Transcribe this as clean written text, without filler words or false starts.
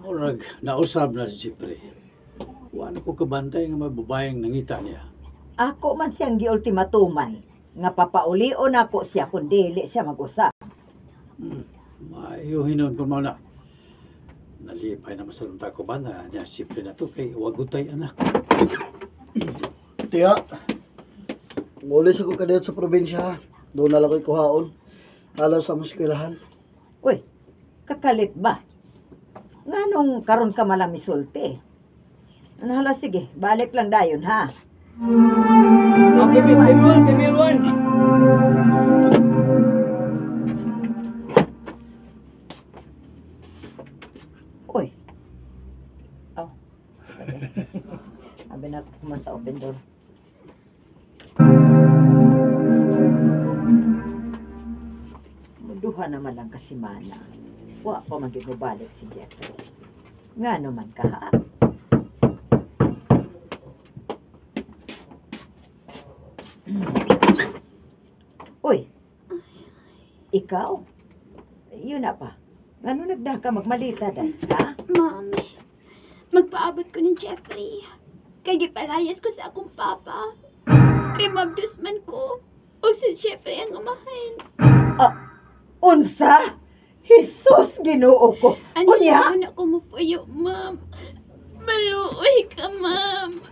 Murag, nausab na si Jeffrey. Wala ko kabantay nga mababayang nangita niya. Ako man siyang giultimatuman nga papaulion ako siya kung dili siya mag-usap. Maayo hinon ko na. Nalipay na masalunta ko ba na niya si Jeffrey na to kay wagutay anak. Tiya, mulis ako kadiyot sa probinsya. Doon na lang ko'y kuhaon. Halos sa muskwelahan. Uy, kakalit ba? Nganong karon ka malang misulti? Hala, sige, balik lang dayon, ha? Okay, Bibilwan! Uy. Oh. Sabi na kuman sa open door. Muduha naman ang kasimana. Wa pa magibabalik si Jeffrey. Nga naman ka, ha? Uy. Ikaw? Yun na pa. Ano nagda ka magmalita dahil, ha? Mami, magpaabot ko ni Jeffrey. Kay gipalayas ko sa akong papa. Kay mabdusman ko. O si Jeffrey ang amahin. Unsa? Jesus, Ginoo ko. Ano Unya? na ako mapuyo, ma'am? Maluoy ka, ma'am.